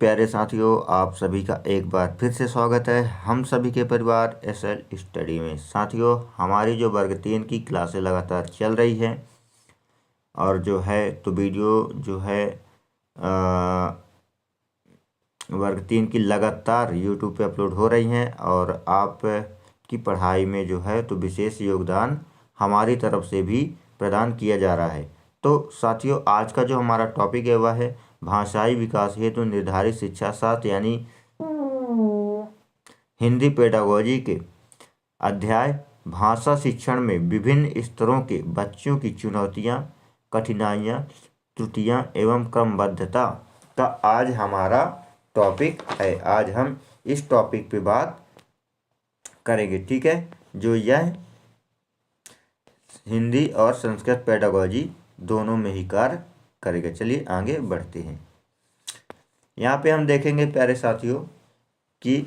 प्यारे साथियों, आप सभी का एक बार फिर से स्वागत है हम सभी के परिवार एसएल स्टडी में। साथियों, हमारी जो वर्ग 3 की क्लासें लगातार चल रही है और जो है तो वीडियो जो है वर्ग 3 की लगातार यूट्यूब पे अपलोड हो रही हैं और आप की पढ़ाई में जो है तो विशेष योगदान हमारी तरफ से भी प्रदान किया जा रहा है। तो साथियों, आज का जो हमारा टॉपिक है वह है भाषाई विकास हेतु निर्धारित शिक्षा शास्त्र यानी हिंदी पेडागोजी के अध्याय भाषा शिक्षण में विभिन्न स्तरों के बच्चों की चुनौतियां, कठिनाइयां, त्रुटियां एवं क्रमबद्धता का आज हमारा टॉपिक है। आज हम इस टॉपिक पे बात करेंगे, ठीक है, जो यह हिंदी और संस्कृत पेडागोजी दोनों में ही कार्य करेगा। चलिए आगे बढ़ते हैं। यहाँ पे हम देखेंगे प्यारे साथियों कि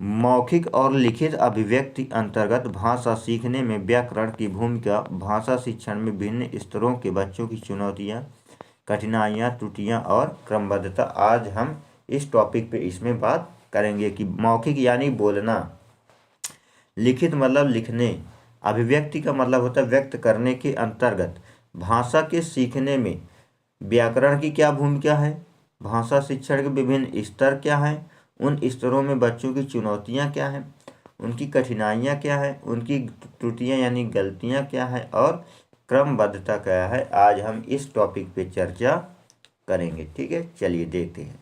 मौखिक और लिखित अभिव्यक्ति अंतर्गत भाषा सीखने में व्याकरण की भूमिका, भाषा शिक्षण में विभिन्न स्तरों के बच्चों की चुनौतियाँ, कठिनाइयाँ, त्रुटियाँ और क्रमबद्धता। आज हम इस टॉपिक पे इसमें बात करेंगे कि मौखिक यानी बोलना, लिखित मतलब लिखने, अभिव्यक्ति का मतलब होता है व्यक्त करने के अंतर्गत भाषा के सीखने में व्याकरण की क्या भूमिका है, भाषा शिक्षण के विभिन्न स्तर क्या हैं, उन स्तरों में बच्चों की चुनौतियां क्या हैं, उनकी कठिनाइयां क्या हैं, उनकी त्रुटियां यानी गलतियां क्या हैं और क्रमबद्धता क्या है। आज हम इस टॉपिक पे चर्चा करेंगे, ठीक है। चलिए देखते हैं।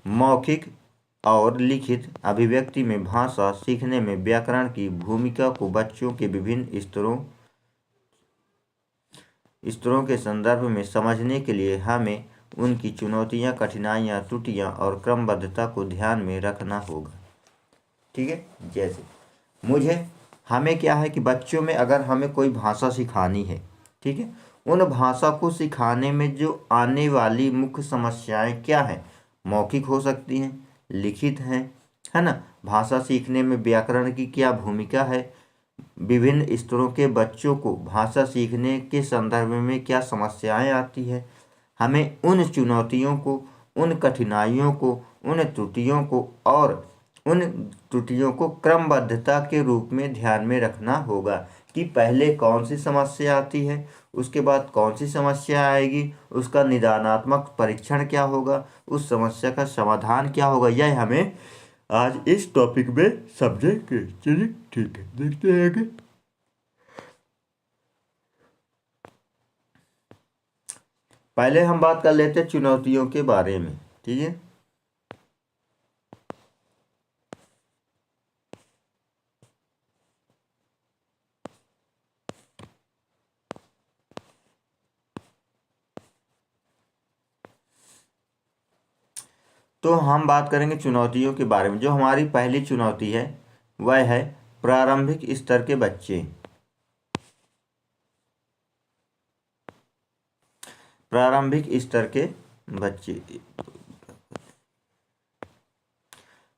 मौखिक और लिखित अभिव्यक्ति में भाषा सीखने में व्याकरण की भूमिका को बच्चों के विभिन्न स्तरों के संदर्भ में समझने के लिए हमें उनकी चुनौतियां, कठिनाइयां, त्रुटियां और क्रमबद्धता को ध्यान में रखना होगा, ठीक है। जैसे हमें क्या है कि बच्चों में अगर हमें कोई भाषा सिखानी है, ठीक है, उन भाषा को सिखाने में जो आने वाली मुख्य समस्याएं क्या हैं, मौखिक हो सकती हैं, लिखित हैं, है ना। भाषा सीखने में व्याकरण की क्या भूमिका है, विभिन्न स्तरों के बच्चों को भाषा सीखने के संदर्भ में क्या समस्याएं आती है, हमें उन चुनौतियों को, उन कठिनाइयों को, उन त्रुटियों को और उन त्रुटियों को क्रमबद्धता के रूप में ध्यान में रखना होगा कि पहले कौन सी समस्या आती है, उसके बाद कौन सी समस्या आएगी, उसका निदानात्मक परीक्षण क्या होगा, उस समस्या का समाधान क्या होगा। यह हमें आज इस टॉपिक में समझेंगे। चलिए ठीक है, देखते हैं आगे। पहले हम बात कर लेते हैं चुनौतियों के बारे में, ठीक है। तो हम बात करेंगे चुनौतियों के बारे में। जो हमारी पहली चुनौती है वह है प्रारंभिक स्तर के बच्चे। प्रारंभिक स्तर के बच्चे,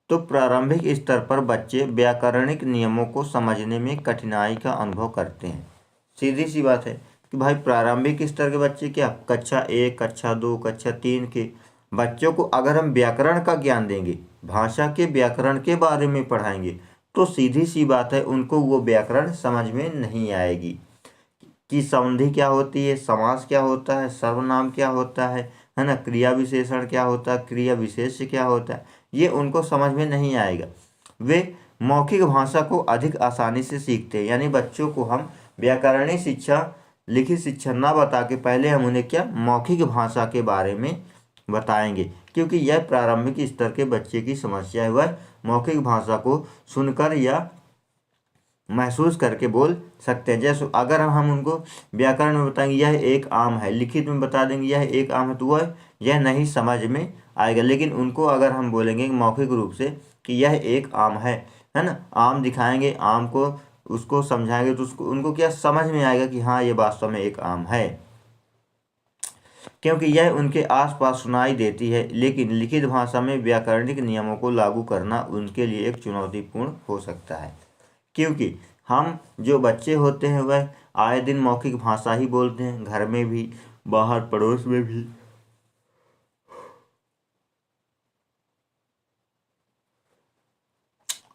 तो प्रारंभिक स्तर पर बच्चे व्याकरणिक नियमों को समझने में कठिनाई का अनुभव करते हैं। सीधी सी बात है कि भाई प्रारंभिक स्तर के बच्चे क्या, कक्षा 1, कक्षा 2, कक्षा 3 के बच्चों को अगर हम व्याकरण का ज्ञान देंगे, भाषा के व्याकरण के बारे में पढ़ाएंगे, तो सीधी सी बात है उनको वो व्याकरण समझ में नहीं आएगी कि संधि क्या होती है, समास क्या होता है, सर्वनाम क्या होता है ना, क्रिया विशेषण क्या होता है, क्रिया विशेष्य क्या होता है, ये उनको समझ में नहीं आएगा। वे मौखिक भाषा को अधिक आसानी से सीखते हैं। यानी बच्चों को हम व्याकरणिक शिक्षा, लिखित शिक्षा ना बता के पहले हम उन्हें क्या, मौखिक भाषा के बारे में बताएंगे, क्योंकि यह प्रारंभिक स्तर के बच्चे की समस्या है। वह मौखिक भाषा को सुनकर या महसूस करके बोल सकते हैं। जैसे अगर हम उनको व्याकरण में बताएंगे यह एक आम है, लिखित में बता देंगे यह एक आम है, तो वह यह नहीं समझ में आएगा। लेकिन उनको अगर हम बोलेंगे मौखिक रूप से कि यह एक आम है ना, आम दिखाएंगे, आम को उसको समझाएंगे, तो उसको उनको क्या समझ में आएगा कि हाँ ये वास्तव में एक आम है, क्योंकि यह उनके आसपास सुनाई देती है। लेकिन लिखित भाषा में व्याकरणिक नियमों को लागू करना उनके लिए एक चुनौतीपूर्ण हो सकता है, क्योंकि हम जो बच्चे होते हैं वह आए दिन मौखिक भाषा ही बोलते हैं, घर में भी, बाहर पड़ोस में भी।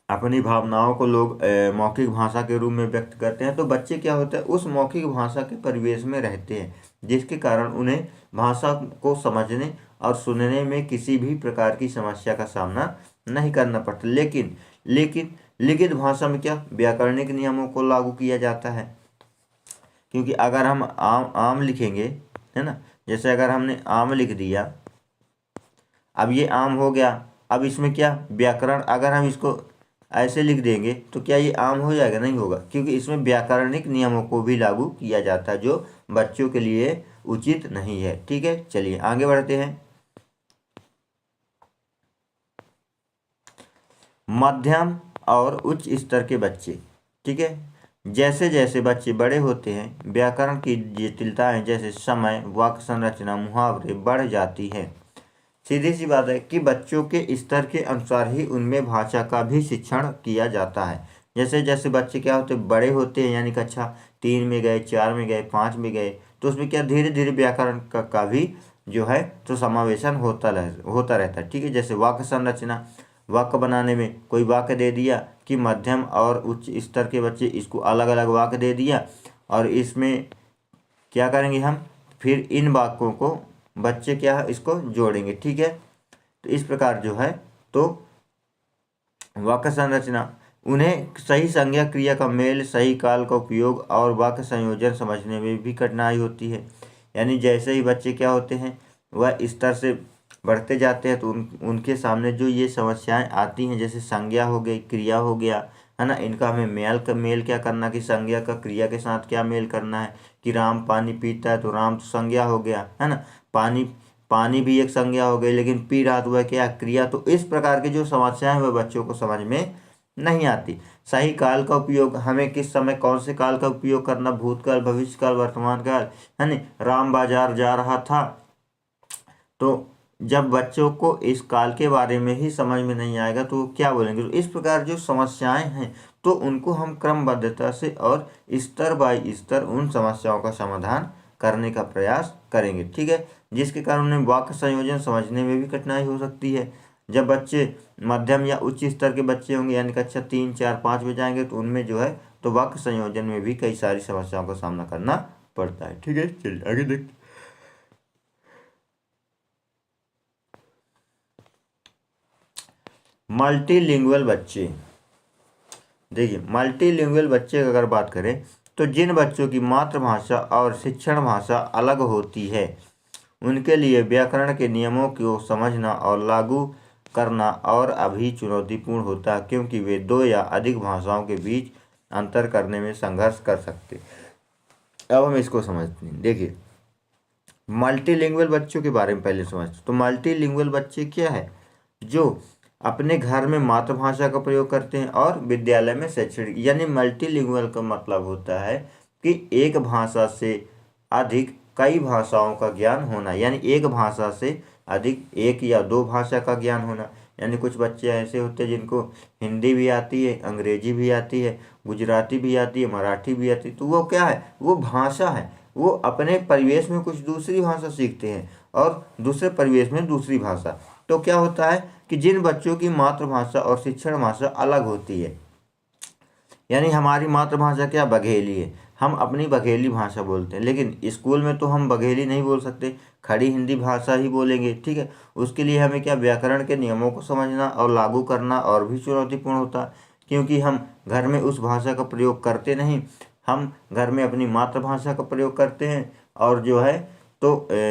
अपनी भावनाओं को लोग मौखिक भाषा के रूप में व्यक्त करते हैं। तो बच्चे क्या होते हैं, उस मौखिक भाषा के परिवेश में रहते हैं, जिसके कारण उन्हें भाषा को समझने और सुनने में किसी भी प्रकार की समस्या का सामना नहीं करना पड़ता। लेकिन लेकिन लिखित भाषा में क्या, व्याकरणिक नियमों को लागू किया जाता है। क्योंकि अगर हम आम आम लिखेंगे, है ना, जैसे अगर हमने आम लिख दिया, अब ये आम हो गया, अब इसमें क्या व्याकरण, अगर हम इसको ऐसे लिख देंगे तो क्या ये आम हो जाएगा? नहीं होगा, क्योंकि इसमें व्याकरणिक नियमों को भी लागू किया जाता है, जो बच्चों के लिए उचित नहीं है। ठीक है, चलिए आगे बढ़ते हैं। मध्यम और उच्च स्तर के बच्चे। ठीक है, जैसे जैसे बच्चे बड़े होते हैं, व्याकरण की जटिलताएं जैसे समय, वाक्य संरचना, मुहावरे बढ़ जाती है। सीधी सी बात है कि बच्चों के स्तर के अनुसार ही उनमें भाषा का भी शिक्षण किया जाता है। जैसे जैसे बच्चे क्या होते, बड़े होते हैं, यानी कक्षा 3 में गए, 4 में गए, 5 में गए, तो उसमें क्या धीरे धीरे व्याकरण का भी जो है तो समावेशन होता रहता है। ठीक है, जैसे वाक्य संरचना, वाक्य बनाने में कोई वाक्य दे दिया कि मध्यम और उच्च स्तर के बच्चे, इसको अलग अलग वाक्य दे दिया, और इसमें क्या करेंगे हम, फिर इन वाक्यों को बच्चे क्या है इसको जोड़ेंगे। ठीक है, तो इस प्रकार जो है तो वाक्य संरचना, उन्हें सही संज्ञा क्रिया का मेल, सही काल का उपयोग और वाक्य संयोजन समझने में भी कठिनाई होती है। यानी जैसे ही बच्चे क्या होते हैं वह स्तर से बढ़ते जाते हैं, तो उनके सामने जो ये समस्याएं आती हैं, जैसे संज्ञा हो गई, क्रिया हो गया, है ना, इनका हमें मेल क्या करना, कि संज्ञा का क्रिया के साथ क्या मेल करना है। कि राम पानी पीता है तो राम तो संज्ञा हो गया, है ना, पानी पानी भी एक संज्ञा हो गई, लेकिन पी रहा तो वह क्या, क्रिया। तो इस प्रकार की जो समस्याएं हैं वह बच्चों को समझ में नहीं आती। सही काल का उपयोग, हमें किस समय कौन से काल का उपयोग करना, भूतकाल, भविष्यकाल, वर्तमान काल, है ना। राम बाजार जा रहा था, तो जब बच्चों को इस काल के बारे में ही समझ में नहीं आएगा तो क्या बोलेंगे। तो इस प्रकार जो समस्याएं हैं तो उनको हम क्रमबद्धता से और स्तर बाय स्तर उन समस्याओं का समाधान करने का प्रयास करेंगे। ठीक है, जिसके कारण उन्हें वाक्य संयोजन समझने में भी कठिनाई हो सकती है। जब बच्चे मध्यम या उच्च स्तर के बच्चे होंगे, यानी कक्षा 3, 4, 5 में जाएंगे, तो उनमें जो है तो वाक्य संयोजन में भी कई सारी समस्याओं का सामना करना पड़ता है। ठीक है, चलिए आगे देखते। मल्टीलिंगुअल बच्चे। देखिए, मल्टीलिंगुअल बच्चे की अगर बात करें तो जिन बच्चों की मातृभाषा और शिक्षण भाषा अलग होती है, उनके लिए व्याकरण के नियमों को समझना और लागू करना और अभी चुनौतीपूर्ण होता है, क्योंकि वे 2 या अधिक भाषाओं के बीच अंतर करने में संघर्ष कर सकते हैं। अब हम इसको समझते हैं। देखिए, मल्टीलिंगुअल बच्चों के बारे में पहले समझते। तो मल्टीलिंगुअल बच्चे क्या है, जो अपने घर में मातृभाषा का प्रयोग करते हैं और विद्यालय में शैक्षणिक। यानी मल्टीलिंगुअल का मतलब होता है कि एक भाषा से अधिक कई भाषाओं का ज्ञान होना, यानी एक भाषा से अधिक 1 या 2 भाषा का ज्ञान होना। यानी कुछ बच्चे ऐसे होते हैं जिनको हिंदी भी आती है, अंग्रेजी भी आती है, गुजराती भी आती है, मराठी भी आती है। तो वो क्या है, वो भाषा है। वो अपने परिवेश में कुछ दूसरी भाषा सीखते हैं और दूसरे परिवेश में दूसरी भाषा। तो क्या होता है कि जिन बच्चों की मातृभाषा और शिक्षण भाषा अलग होती है, यानी हमारी मातृभाषा क्या, बघेली है, हम अपनी बघेली भाषा बोलते हैं, लेकिन स्कूल में तो हम बघेली नहीं बोल सकते, खड़ी हिंदी भाषा ही बोलेंगे। ठीक है, उसके लिए हमें क्या, व्याकरण के नियमों को समझना और लागू करना और भी चुनौतीपूर्ण होता है, क्योंकि हम घर में उस भाषा का प्रयोग करते नहीं, हम घर में अपनी मातृभाषा का प्रयोग करते हैं, और जो है तो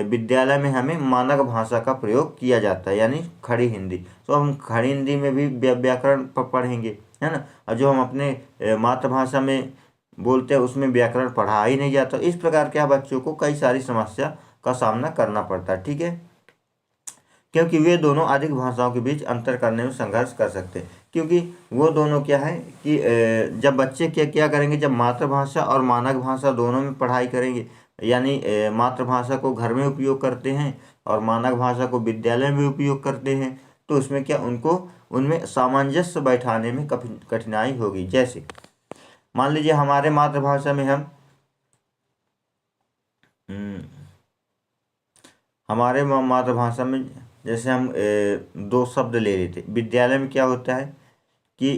विद्यालय में हमें मानक भाषा का प्रयोग किया जाता है, यानी खड़ी हिंदी। तो हम खड़ी हिंदी में भी व्याकरण पढ़ेंगे, है ना, और जो हम अपने मातृभाषा में बोलते हैं उसमें व्याकरण पढ़ा ही नहीं जाता। इस प्रकार के बच्चों को कई सारी समस्या का सामना करना पड़ता है। ठीक है, क्योंकि वे दोनों अधिक भाषाओं के बीच अंतर करने में संघर्ष कर सकते हैं। क्योंकि वो दोनों क्या है कि जब बच्चे क्या क्या करेंगे, जब मातृभाषा और मानक भाषा दोनों में पढ़ाई करेंगे, यानी मातृभाषा को घर में उपयोग करते हैं और मानक भाषा को विद्यालय में उपयोग करते हैं, तो उसमें क्या उनको उनमें सामंजस्य बैठाने में कठिनाई होगी। जैसे मान लीजिए हमारे मातृभाषा में हम हम्म, हमारे मातृभाषा में जैसे हम दो शब्द ले रहे थे। विद्यालय में क्या होता है कि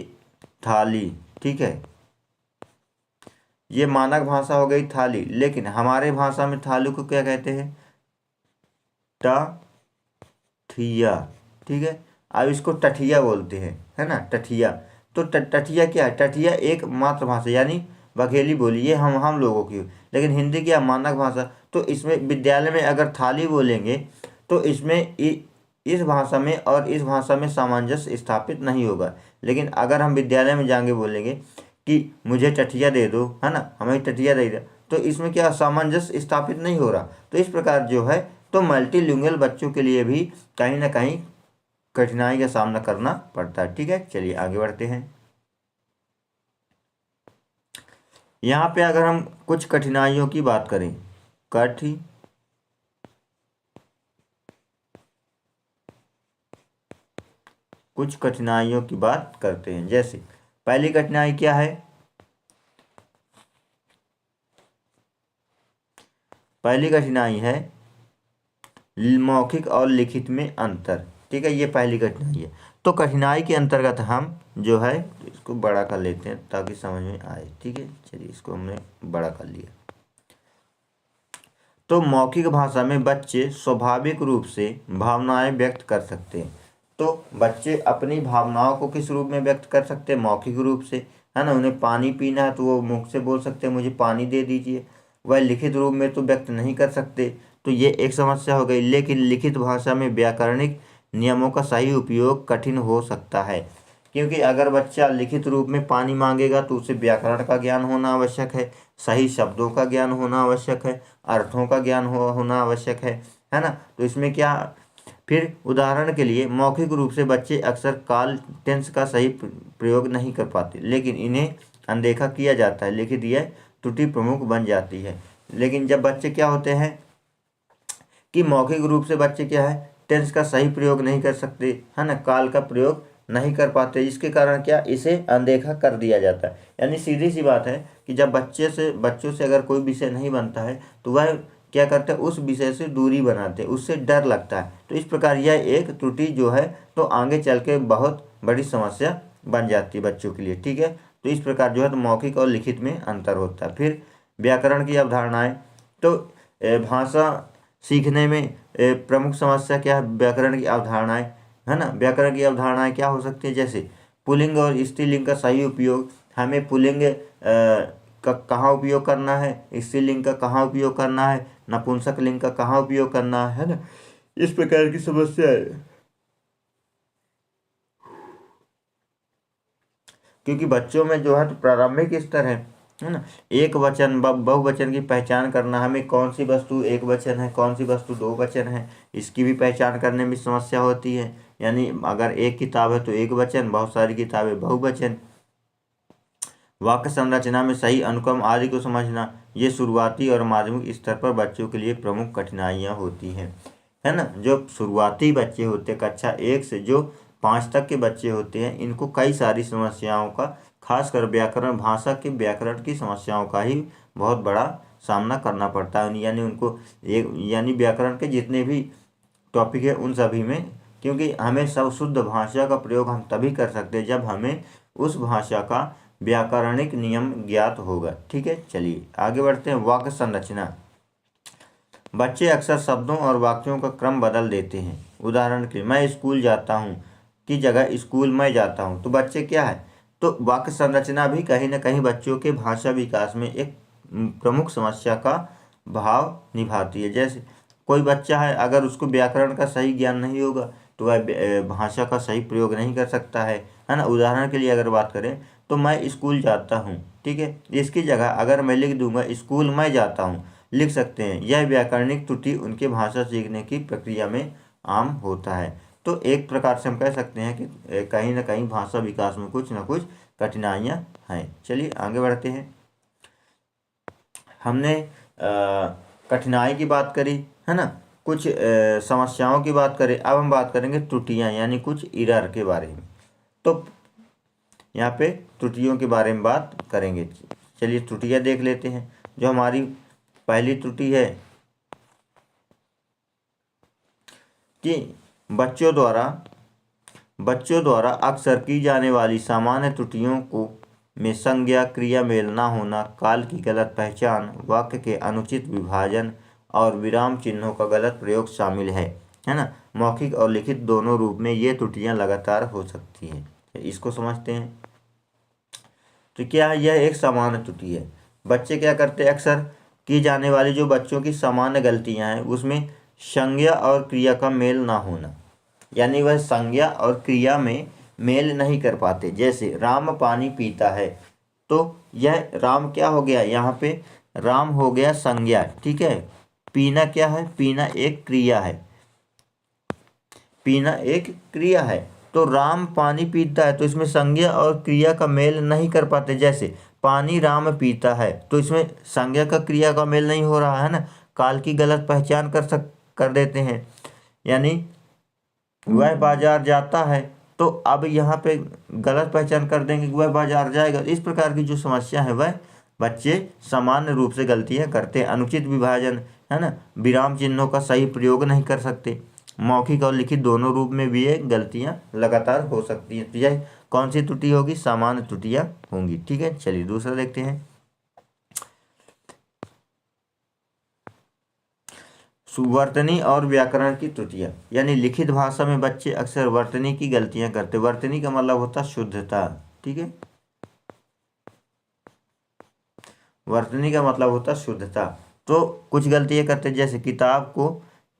थाली, ठीक है, ये मानक भाषा हो गई थाली, लेकिन हमारे भाषा में थाली को क्या कहते हैं, टठिया, ठीक है। अब इसको टठिया बोलते हैं, है ना, टठिया। तो टठिया क्या है, टठिया एक मातृभाषा यानी बघेली बोली, ये हम लोगों की, लेकिन हिंदी क्या मानक भाषा। तो इसमें विद्यालय में अगर थाली बोलेंगे तो इसमें इस भाषा में और इस भाषा में सामंजस्य स्थापित नहीं होगा। लेकिन अगर हम विद्यालय में जाएंगे बोलेंगे कि मुझे टठिया दे दो, है ना, हमें टठिया दे दो, तो इसमें क्या सामंजस्य स्थापित नहीं हो रहा। तो इस प्रकार जो है, तो मल्टीलिंगुअल बच्चों के लिए भी कहीं ना कहीं कठिनाई का सामना करना पड़ता है। ठीक है, चलिए आगे बढ़ते हैं। यहाँ पे अगर हम कुछ कठिनाइयों की बात करें, कठि कुछ कठिनाइयों की बात करते हैं। जैसे पहली कठिनाई क्या है, पहली कठिनाई है मौखिक और लिखित में अंतर। ठीक है, ये पहली कठिनाई है। तो कठिनाई के अंतर्गत हम जो है इसको बड़ा कर लेते हैं ताकि समझ में आए। ठीक है, चलिए इसको हमने बड़ा कर लिया। तो मौखिक भाषा में बच्चे स्वाभाविक रूप से भावनाएं व्यक्त कर सकते हैं। तो बच्चे अपनी भावनाओं को किस रूप में व्यक्त कर सकते हैं, मौखिक रूप से, है ना। उन्हें पानी पीना है तो वो मुख से बोल सकते हैं मुझे पानी दे दीजिए। वह लिखित रूप में तो व्यक्त नहीं कर सकते। तो ये एक समस्या हो गई। लेकिन लिखित भाषा में व्याकरणिक नियमों का सही उपयोग कठिन हो सकता है, क्योंकि अगर बच्चा लिखित रूप में पानी मांगेगा तो उसे व्याकरण का ज्ञान होना आवश्यक है, सही शब्दों का ज्ञान होना आवश्यक है, अर्थों का ज्ञान होना आवश्यक है ना। तो इसमें क्या, फिर उदाहरण के लिए मौखिक रूप से बच्चे अक्सर काल टेंस का सही प्रयोग नहीं कर पाते, लेकिन इन्हें अनदेखा किया जाता है। लिखित यह त्रुटि प्रमुख बन जाती है। लेकिन जब बच्चे क्या होते हैं कि मौखिक रूप से बच्चे क्या है, टेंस का सही प्रयोग नहीं कर सकते, है ना, काल का प्रयोग नहीं कर पाते, इसके कारण क्या, इसे अनदेखा कर दिया जाता है। यानी सीधी सी बात है कि जब बच्चों से अगर कोई विषय नहीं बनता है तो वह क्या करते हैं, उस विषय से दूरी बनाते हैं, उससे डर लगता है। तो इस प्रकार यह एक त्रुटि जो है तो आगे चल के बहुत बड़ी समस्या बन जाती है बच्चों के लिए। ठीक है, तो इस प्रकार जो है तो मौखिक और लिखित में अंतर होता है। फिर व्याकरण की अवधारणाएं, तो भाषा सीखने में प्रमुख समस्या क्या है, व्याकरण की अवधारणाएं, है ना। व्याकरण की अवधारणाएं क्या हो सकती है, जैसे पुल्लिंग और स्त्रीलिंग का सही उपयोग। हमें पुल्लिंग का कहाँ उपयोग करना है, स्त्रीलिंग का कहाँ उपयोग करना है, नपुंसक लिंग का कहाँ उपयोग करना है ना, इस प्रकार की समस्या है। क्योंकि बच्चों में जो है तो प्रारंभिक स्तर है ना। एक वचन बहुवचन की पहचान करना, हमें कौन सी वस्तु एक वचन है, कौन सी वस्तु दो वचन है, इसकी भी पहचान करने में समस्या होती है। यानी अगर एक किताब है तो एक वचन, बहुत सारी किताबें बहुवचन। वाक्य संरचना में सही अनुक्रम आदि को समझना, ये शुरुआती और माध्यमिक स्तर पर बच्चों के लिए प्रमुख कठिनाइयाँ होती हैं, है ना। जो शुरुआती बच्चे होते हैं, कक्षा 1 से जो 5 तक के बच्चे होते हैं, इनको कई सारी समस्याओं का, खासकर व्याकरण, भाषा के व्याकरण की समस्याओं का ही बहुत बड़ा सामना करना पड़ता है। यानी उनको एक, यानी व्याकरण के जितने भी टॉपिक है उन सभी में, क्योंकि हमें सब शुद्ध भाषा का प्रयोग हम तभी कर सकते हैं जब हमें उस भाषा का व्याकरणिक नियम ज्ञात होगा। ठीक है, चलिए आगे बढ़ते हैं। वाक्य संरचना, बच्चे अक्सर शब्दों और वाक्यों का क्रम बदल देते हैं। उदाहरण के लिए मैं स्कूल जाता हूँ की जगह स्कूल मैं जाता हूँ। तो बच्चे क्या है, तो वाक्य संरचना भी कहीं ना कहीं बच्चों के भाषा विकास में एक प्रमुख समस्या का भाव निभाती है। जैसे कोई बच्चा है, अगर उसको व्याकरण का सही ज्ञान नहीं होगा तो वह भाषा का सही प्रयोग नहीं कर सकता है ना। उदाहरण के लिए अगर बात करें तो मैं स्कूल जाता हूँ, ठीक है, इसकी जगह अगर मैं लिख दूंगा स्कूल मैं जाता हूँ, लिख सकते हैं। यह व्याकरणिक त्रुटि उनके भाषा सीखने की प्रक्रिया में आम होता है। तो एक प्रकार से हम कह सकते हैं कि कहीं ना कहीं भाषा विकास में कुछ ना कुछ कठिनाइयाँ हैं। चलिए आगे बढ़ते हैं। हमने कठिनाई की बात करी, है ना, कुछ समस्याओं की बात करें। अब हम बात करेंगे त्रुटियाँ, यानी कुछ एरर के बारे में। तो यहाँ पे त्रुटियों के बारे में बात करेंगे। चलिए त्रुटियां देख लेते हैं। जो हमारी पहली त्रुटि है कि बच्चों द्वारा अक्सर की जाने वाली सामान्य त्रुटियों को में संज्ञा क्रिया मेल न होना, काल की गलत पहचान, वाक्य के अनुचित विभाजन और विराम चिन्हों का गलत प्रयोग शामिल है ना। मौखिक और लिखित दोनों रूप में ये त्रुटियां लगातार हो सकती हैं। इसको समझते हैं। तो क्या है, यह एक सामान्य त्रुटि है। बच्चे क्या करते हैं, अक्सर की जाने वाली जो बच्चों की सामान्य गलतियां हैं उसमें संज्ञा और क्रिया का मेल ना होना, यानी वह संज्ञा और क्रिया में मेल नहीं कर पाते। जैसे राम पानी पीता है, तो यह राम क्या हो गया, यहाँ पे राम हो गया संज्ञा, ठीक है। पीना क्या है, पीना एक क्रिया है, पीना एक क्रिया है। तो राम पानी पीता है, तो इसमें संज्ञा और क्रिया का मेल नहीं कर पाते। जैसे पानी राम पीता है, तो इसमें संज्ञा का क्रिया का मेल नहीं हो रहा है ना। काल की गलत पहचान कर देते हैं, यानी वह बाजार जाता है, तो अब यहाँ पे गलत पहचान कर देंगे कि वह बाजार जाएगा। इस प्रकार की जो समस्या है वह बच्चे सामान्य रूप से गलतियाँ करते हैं। अनुचित विभाजन है ना, विराम चिन्हों का सही प्रयोग नहीं कर सकते। मौखिक और लिखित दोनों रूप में भी ये गलतियाँ लगातार हो सकती हैं। तो यह कौन सी त्रुटि होगी, सामान्य त्रुटियाँ होंगी। ठीक है, चलिए दूसरा देखते हैं। वर्तनी और व्याकरण की त्रुटियां, यानी लिखित भाषा में बच्चे अक्सर वर्तनी की गलतियां करते। वर्तनी का मतलब होता है शुद्धता, ठीक है। वर्तनी का मतलब होता है शुद्धता। तो कुछ गलतियां करते, जैसे किताब को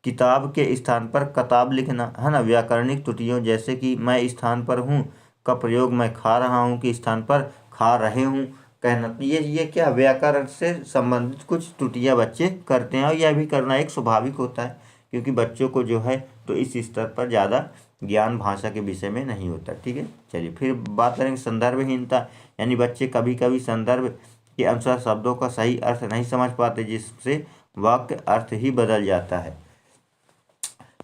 किताब के स्थान पर कताब लिखना, है ना। व्याकरणिक त्रुटियों जैसे कि मैं स्थान पर हूँ का प्रयोग मैं खा रहा हूँ के स्थान पर खा रहे हूँ कहना। तो ये क्या व्याकरण से संबंधित कुछ त्रुटियां बच्चे करते हैं, और यह भी करना एक स्वाभाविक होता है, क्योंकि बच्चों को जो है तो इस स्तर पर ज़्यादा ज्ञान भाषा के विषय में नहीं होता। ठीक है, चलिए फिर बात करेंगे संदर्भहीनता, यानी बच्चे कभी कभी संदर्भ के अनुसार शब्दों का सही अर्थ नहीं समझ पाते, जिससे वाक्य अर्थ ही बदल जाता है।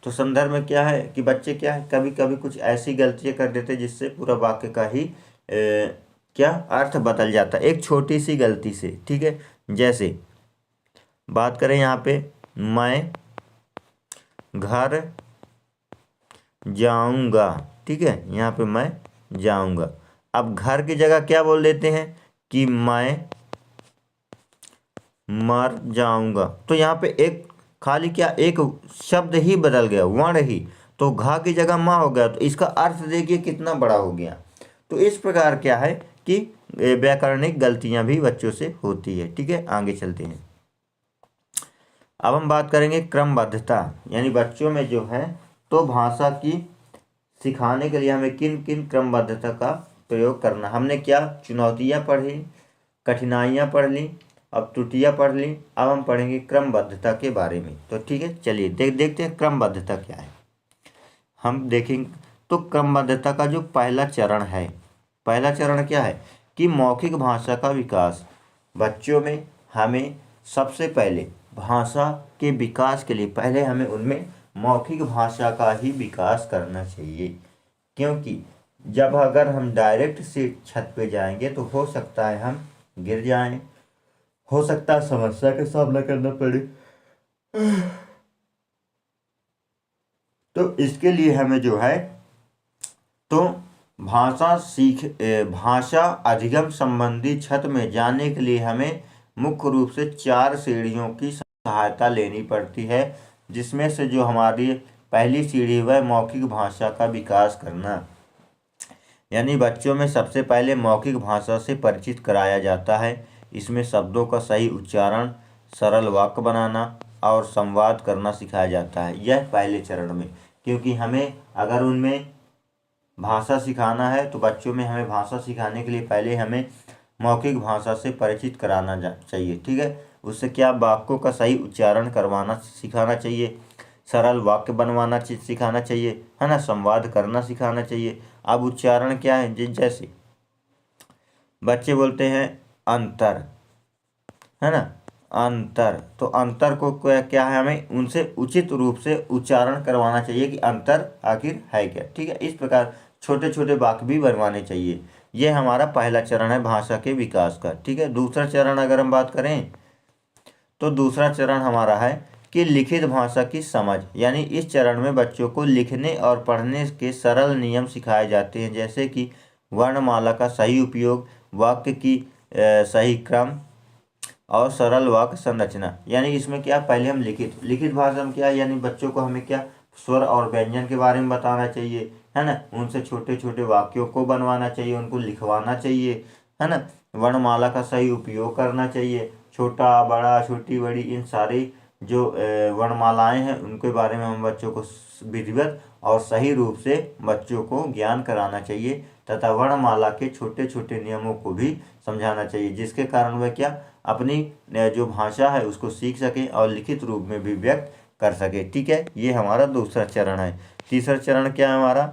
तो संदर्भ में क्या है कि बच्चे क्या है कभी कभी कुछ ऐसी गलतियां कर देते जिससे पूरा वाक्य का ही क्या अर्थ बदल जाता है, एक छोटी सी गलती से। ठीक है, जैसे बात करें यहाँ पे मैं घर जाऊंगा, ठीक है, यहाँ पे मैं जाऊंगा। अब घर की जगह क्या बोल देते हैं कि मैं मर जाऊंगा। तो यहाँ पे एक खाली क्या एक शब्द ही बदल गया, वर्ण ही, तो घा की जगह माँ हो गया। तो इसका अर्थ देखिए कितना बड़ा हो गया। तो इस प्रकार क्या है कि व्याकरणिक गलतियां भी बच्चों से होती है। ठीक है, आगे चलते हैं। अब हम बात करेंगे क्रमबद्धता, यानी बच्चों में जो है तो भाषा की सिखाने के लिए हमें किन किन क्रमबद्धता का प्रयोग करना। हमने क्या चुनौतियां पढ़ी, कठिनाइयां पढ़ ली, अब त्रुटियां पढ़ ली, अब हम पढ़ेंगे क्रमबद्धता के बारे में। तो ठीक है, चलिए देखते हैं क्रमबद्धता क्या है। हम देखेंगे तो क्रमबद्धता का जो पहला चरण है, पहला चरण क्या है कि मौखिक भाषा का विकास। बच्चों में हमें सबसे पहले भाषा के विकास के लिए पहले हमें उनमें मौखिक भाषा का ही विकास करना चाहिए, क्योंकि जब अगर हम डायरेक्ट से छत पे जाएंगे तो हो सकता है हम गिर जाएं, हो सकता है समस्या का सामना करना पड़े। तो इसके लिए हमें जो है तो भाषा अधिगम संबंधी छत में जाने के लिए हमें मुख्य रूप से 4 सीढ़ियों की सहायता लेनी पड़ती है, जिसमें से जो हमारी पहली सीढ़ी वह मौखिक भाषा का विकास करना, यानी बच्चों में सबसे पहले मौखिक भाषा से परिचित कराया जाता है। इसमें शब्दों का सही उच्चारण, सरल वाक्य बनाना और संवाद करना सिखाया जाता है, यह पहले चरण में। क्योंकि हमें अगर उनमें भाषा सिखाना है तो बच्चों में हमें भाषा सिखाने के लिए पहले हमें मौखिक भाषा से परिचित कराना चाहिए। ठीक है, उससे क्या वाक्यों का सही उच्चारण करवाना सिखाना चाहिए, सरल वाक्य बनवाना सिखाना चाहिए, है ना, संवाद करना सिखाना चाहिए। अब उच्चारण क्या है, जैसे बच्चे बोलते हैं अंतर, है ना, अंतर, तो अंतर को क्या है हमें उनसे उचित रूप से उच्चारण करवाना चाहिए कि अंतर आखिर है क्या। ठीक है, इस प्रकार छोटे छोटे वाक्य भी बनवाने चाहिए। ये हमारा पहला चरण है भाषा के विकास का। ठीक है, दूसरा चरण अगर हम बात करें तो दूसरा चरण हमारा है कि लिखित भाषा की समझ, यानी इस चरण में बच्चों को लिखने और पढ़ने के सरल नियम सिखाए जाते हैं, जैसे कि वर्णमाला का सही उपयोग, वाक्य की सही क्रम और सरल वाक्य संरचना। यानी इसमें क्या, पहले हम लिखित भाषा में क्या, यानी बच्चों को हमें क्या स्वर और व्यंजन के बारे में बताना चाहिए, है ना, उनसे छोटे छोटे वाक्यों को बनवाना चाहिए, उनको लिखवाना चाहिए, है ना, वर्णमाला का सही उपयोग करना चाहिए, छोटा बड़ा छोटी बड़ी इन सारी जो वर्णमालाएं हैं उनके बारे में हम बच्चों को विधिवत और सही रूप से बच्चों को ज्ञान कराना चाहिए, तथा वर्णमाला के छोटे छोटे नियमों को भी समझाना चाहिए, जिसके कारण वह क्या अपनी जो भाषा है उसको सीख सके और लिखित रूप में भी व्यक्त कर सके। ठीक है, ये हमारा दूसरा चरण है। तीसरा चरण क्या है हमारा,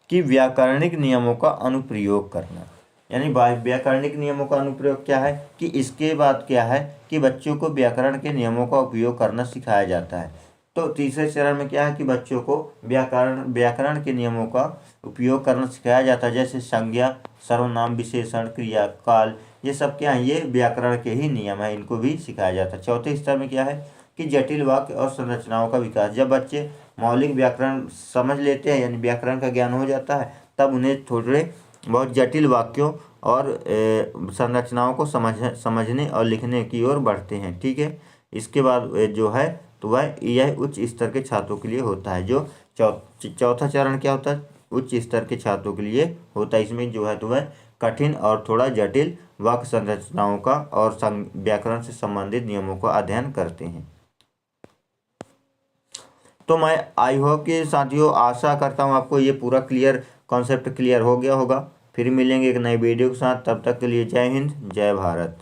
कि व्याकरणिक नियमों का अनुप्रयोग करना। यानी व्याकरणिक नियमों का अनुप्रयोग क्या है, कि इसके बाद क्या है कि बच्चों को व्याकरण के नियमों का उपयोग करना सिखाया जाता है। तो तीसरे चरण में क्या है कि बच्चों को व्याकरण के नियमों का उपयोग करना सिखाया जाता है, जैसे संज्ञा, सर्वनाम, विशेषण, क्रिया, काल, ये सब क्या है, ये व्याकरण के ही नियम है, इनको भी सिखाया जाता है। चौथे स्तर में क्या है कि जटिल वाक्य और संरचनाओं का विकास। जब बच्चे मौलिक व्याकरण समझ लेते हैं, यानी व्याकरण का ज्ञान हो जाता है, तब उन्हें थोड़े बहुत जटिल वाक्यों और संरचनाओं को समझने और लिखने की ओर बढ़ते हैं। ठीक है, इसके बाद जो है तो वह यह उच्च स्तर के छात्रों के लिए होता है। जो चौथा चरण क्या होता है, उच्च स्तर के छात्रों के लिए होता है। इसमें जो है तो वह कठिन और थोड़ा जटिल वाक्य संरचनाओं का और व्याकरण से संबंधित नियमों का अध्ययन करते हैं। तो मैं आई होप कि साथियों, आशा करता हूँ आपको ये पूरा कॉन्सेप्ट क्लियर हो गया होगा। फिर मिलेंगे एक नए वीडियो के साथ, तब तक के लिए जय हिंद, जय भारत।